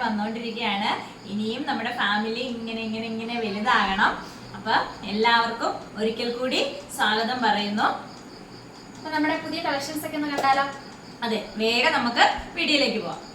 വന്നുകൊണ്ടിരിക്കുകയാണ്. ഇനിയും നമ്മുടെ ഫാമിലി ഇങ്ങനെ വലുതാകണം. അപ്പൊ എല്ലാവർക്കും ഒരിക്കൽ കൂടി സ്വാഗതം പറയുന്നു. അപ്പൊ നമ്മുടെ പുതിയ കളക്ഷൻസ് ഒക്കെ ഒന്ന് കണ്ടാലോ? അതെ, വേഗം നമുക്ക് വീഡിയോയിലേക്ക് പോവാം.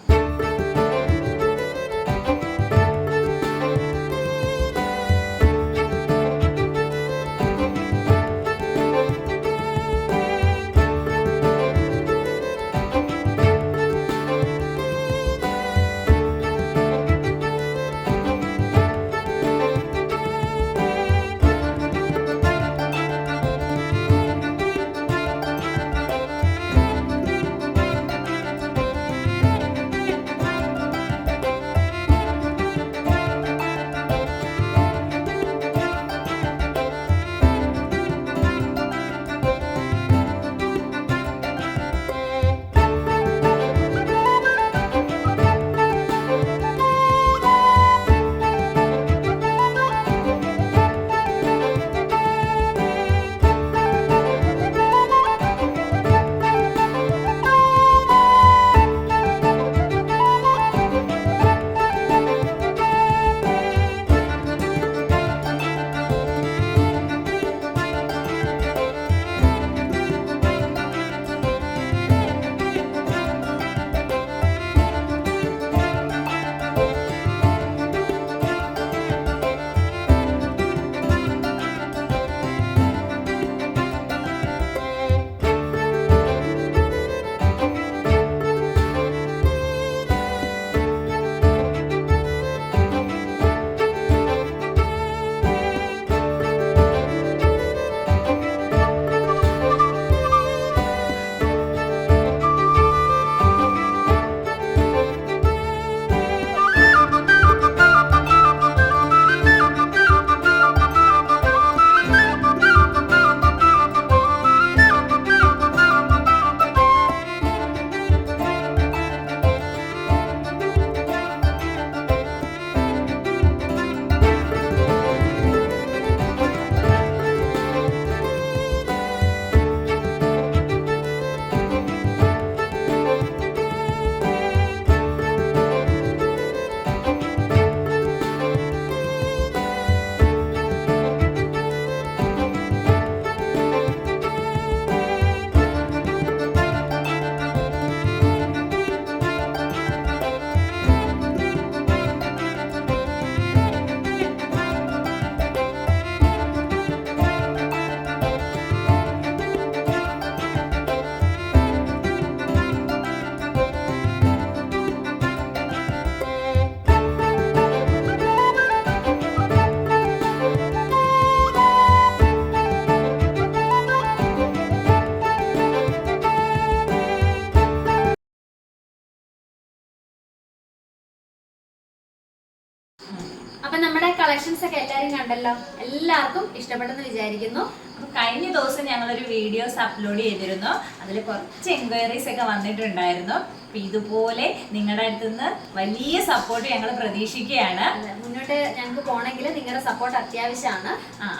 അപ്പൊ നമ്മുടെ കളക്ഷൻസ് ഒക്കെ എല്ലാരും കണ്ടല്ലോ, എല്ലാവർക്കും ഇഷ്ടപ്പെട്ടെന്ന് വിചാരിക്കുന്നു. അപ്പൊ കഴിഞ്ഞ ദിവസം ഞങ്ങളൊരു വീഡിയോസ് അപ്ലോഡ് ചെയ്തിരുന്നു. അതിൽ കുറച്ച് എൻക്വയറീസ് ഒക്കെ വന്നിട്ടുണ്ടായിരുന്നു. അപ്പൊ ഇതുപോലെ നിങ്ങളുടെ അടുത്തുനിന്ന് വലിയ സപ്പോർട്ട് ഞങ്ങൾ പ്രതീക്ഷിക്കുകയാണ്. മുന്നോട്ട് ഞങ്ങൾക്ക് പോകണമെങ്കിൽ നിങ്ങളുടെ സപ്പോർട്ട് അത്യാവശ്യമാണ്.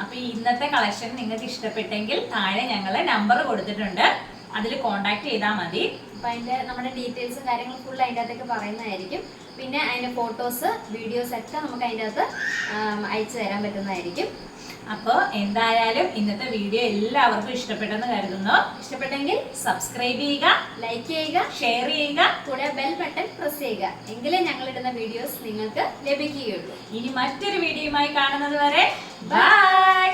അപ്പൊ ഇന്നത്തെ കളക്ഷൻ നിങ്ങൾക്ക് ഇഷ്ടപ്പെട്ടെങ്കിൽ താഴെ ഞങ്ങൾ നമ്പർ കൊടുത്തിട്ടുണ്ട്, അതിൽ കോണ്ടാക്ട് ചെയ്താൽ മതി. അപ്പൊ അതിന്റെ നമ്മുടെ ഡീറ്റെയിൽസും കാര്യങ്ങളും ഫുൾ അതിൻ്റെ അകത്തേക്ക് പറയുന്നതായിരിക്കും. പിന്നെ അതിന്റെ ഫോട്ടോസ് വീഡിയോസ് ഒക്കെ നമുക്ക് അതിൻ്റെ അകത്ത് അയച്ചു തരാൻ പറ്റുന്നതായിരിക്കും. അപ്പോൾ എന്തായാലും ഇന്നത്തെ വീഡിയോ എല്ലാവർക്കും ഇഷ്ടപ്പെട്ടെന്ന് കരുതുന്നു. ഇഷ്ടപ്പെട്ടെങ്കിൽ സബ്സ്ക്രൈബ് ചെയ്യുക, ലൈക്ക് ചെയ്യുക, ഷെയർ ചെയ്യുക, കൂടെ ബെൽ ബട്ടൺ പ്രസ് ചെയ്യുക. എങ്കിലേ ഞങ്ങൾ ഇടുന്ന വീഡിയോസ് നിങ്ങൾക്ക് ലഭിക്കുകയുള്ളൂ. ഇനി മറ്റൊരു വീഡിയോയുമായി കാണുന്നത് വരെ ബൈ.